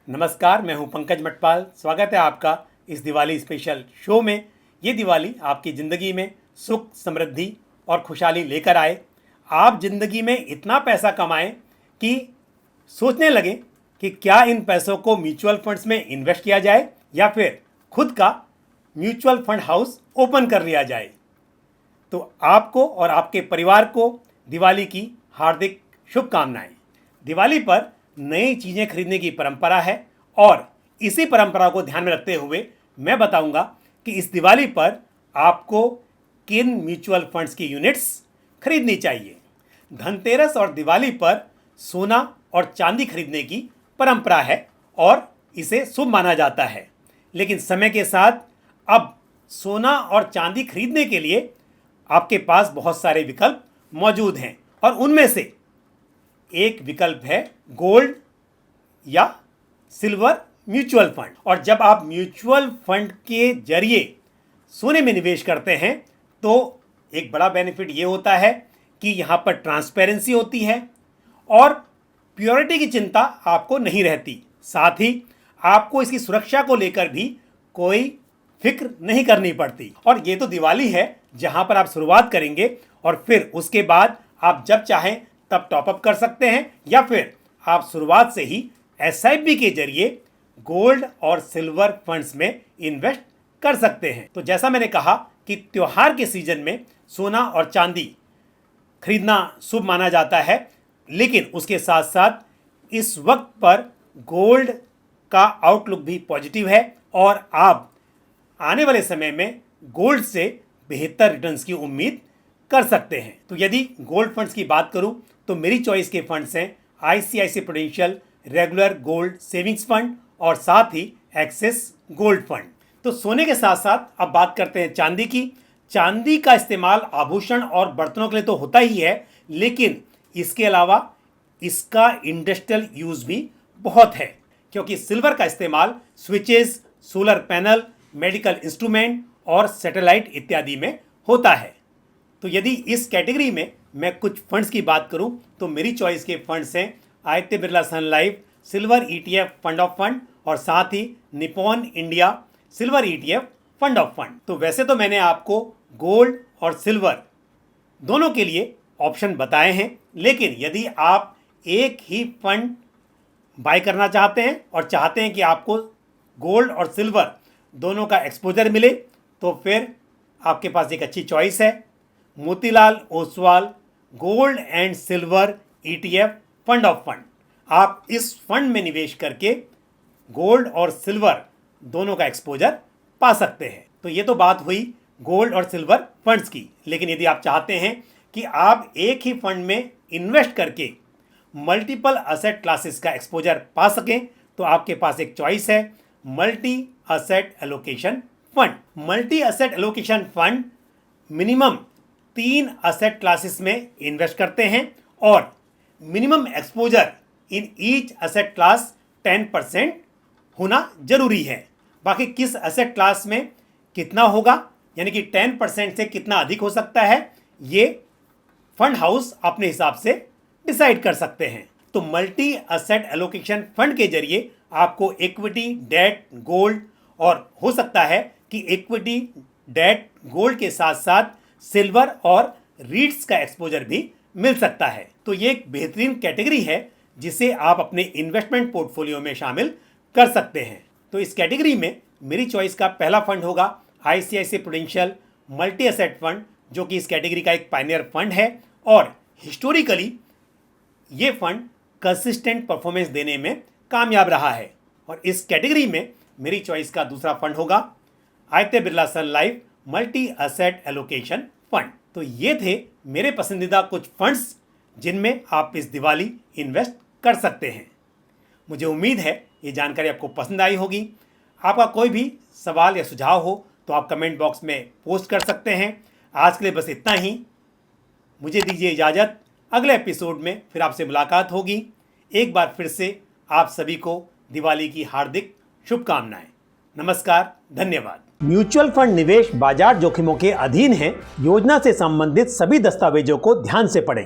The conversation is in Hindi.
नमस्कार, मैं हूं पंकज मटपाल। स्वागत है आपका इस दिवाली स्पेशल शो में। ये दिवाली आपकी ज़िंदगी में सुख, समृद्धि और खुशहाली लेकर आए। आप ज़िंदगी में इतना पैसा कमाएं कि सोचने लगे कि क्या इन पैसों को म्यूचुअल फंड्स में इन्वेस्ट किया जाए या फिर खुद का म्यूचुअल फंड हाउस ओपन कर लिया जाए। तो आपको और आपके परिवार को दिवाली की हार्दिक शुभकामनाएं। दिवाली पर नई चीज़ें खरीदने की परंपरा है और इसी परंपरा को ध्यान में रखते हुए मैं बताऊंगा कि इस दिवाली पर आपको किन म्यूचुअल फंड्स की यूनिट्स खरीदनी चाहिए। धनतेरस और दिवाली पर सोना और चांदी खरीदने की परंपरा है और इसे शुभ माना जाता है, लेकिन समय के साथ अब सोना और चांदी खरीदने के लिए आपके पास बहुत सारे विकल्प मौजूद हैं और उनमें से एक विकल्प है गोल्ड या सिल्वर म्यूचुअल फंड। और जब आप म्यूचुअल फंड के जरिए सोने में निवेश करते हैं तो एक बड़ा बेनिफिट ये होता है कि यहाँ पर ट्रांसपेरेंसी होती है और प्योरिटी की चिंता आपको नहीं रहती। साथ ही आपको इसकी सुरक्षा को लेकर भी कोई फिक्र नहीं करनी पड़ती। और ये तो दिवाली है जहाँ पर आप शुरुआत करेंगे और फिर उसके बाद आप जब चाहें तब टॉपअप कर सकते हैं या फिर आप शुरुआत से ही एसआईपी के जरिए गोल्ड और सिल्वर फंड्स में इन्वेस्ट कर सकते हैं। तो जैसा मैंने कहा कि त्योहार के सीजन में सोना और चांदी खरीदना शुभ माना जाता है, लेकिन उसके साथ साथ इस वक्त पर गोल्ड का आउटलुक भी पॉजिटिव है और आप आने वाले समय में गोल्ड से बेहतर रिटर्न्स की उम्मीद कर सकते हैं। तो यदि गोल्ड फंड्स की बात करूं तो मेरी चॉइस के फंड्स हैं ICICI prudential regular gold savings fund और साथ ही एक्सिस गोल्ड फंड। तो सोने के साथ साथ अब बात करते हैं चांदी की। चांदी का इस्तेमाल आभूषण और बर्तनों के लिए तो होता ही है, लेकिन इसके अलावा इसका इंडस्ट्रियल यूज भी बहुत है, क्योंकि सिल्वर का इस्तेमाल switches, solar panel, medical instrument और सैटेलाइट इत्यादि में होता है। तो यदि इस कैटेगरी में मैं कुछ फंड्स की बात करूं तो मेरी चॉइस के फंड्स हैं Aditya Birla Sun Life silver ETF fund of fund और साथ ही Nippon India silver ETF fund of fund. तो वैसे तो मैंने आपको गोल्ड और सिल्वर दोनों के लिए ऑप्शन बताए हैं, लेकिन यदि आप एक ही फंड बाय करना चाहते हैं और चाहते हैं कि आपको गोल्ड और सिल्वर दोनों का एक्सपोजर मिले तो फिर आपके पास एक अच्छी चॉइस है Motilal Oswal gold and silver ETF fund of fund. आप इस फंड में निवेश करके गोल्ड और सिल्वर दोनों का एक्सपोजर पा सकते हैं। तो ये तो बात हुई गोल्ड और सिल्वर फंड्स की, लेकिन यदि आप चाहते हैं कि आप एक ही फंड में इन्वेस्ट करके मल्टीपल असेट क्लासेस का एक्सपोजर पा सकें तो आपके पास एक चॉइस है multi asset allocation fund. Multi asset allocation fund minimum 3 asset classes में इन्वेस्ट करते हैं और minimum exposure in each asset class 10% होना जरूरी है। बाकी किस असेट क्लास में कितना होगा, यानी कि 10% से कितना अधिक हो सकता है, ये फंड हाउस अपने हिसाब से डिसाइड कर सकते हैं। तो मल्टी असेट एलोकेशन फंड के जरिए आपको इक्विटी, डेट, गोल्ड और हो सकता है कि इक्विटी, डेट, गोल्ड के साथ साथ सिल्वर और रीट्स का एक्सपोजर भी मिल सकता है। तो ये एक बेहतरीन कैटेगरी है जिसे आप अपने इन्वेस्टमेंट पोर्टफोलियो में शामिल कर सकते हैं। तो इस कैटेगरी में मेरी चॉइस का पहला फंड होगा ICICI prudential multi asset fund, जो कि इस कैटेगरी का एक पायनियर फंड है और हिस्टोरिकली ये फंड कंसिस्टेंट परफॉर्मेंस देने में कामयाब रहा है। और इस कैटेगरी में मेरी चॉइस का दूसरा फंड होगा Aditya Birla Sun Life multi asset allocation fund. तो ये थे मेरे पसंदीदा कुछ फंड्स जिनमें आप इस दिवाली इन्वेस्ट कर सकते हैं। मुझे उम्मीद है ये जानकारी आपको पसंद आई होगी। आपका कोई भी सवाल या सुझाव हो तो आप कमेंट बॉक्स में पोस्ट कर सकते हैं। आज के लिए बस इतना ही। मुझे दीजिए इजाज़त। अगले एपिसोड में फिर आपसे मुलाकात होगी। एक बार फिर से आप सभी को दिवाली की हार्दिक शुभकामनाएं। नमस्कार, धन्यवाद। म्यूचुअल फंड निवेश बाजार जोखिमों के अधीन है। योजना से संबंधित सभी दस्तावेजों को ध्यान से पढ़ें।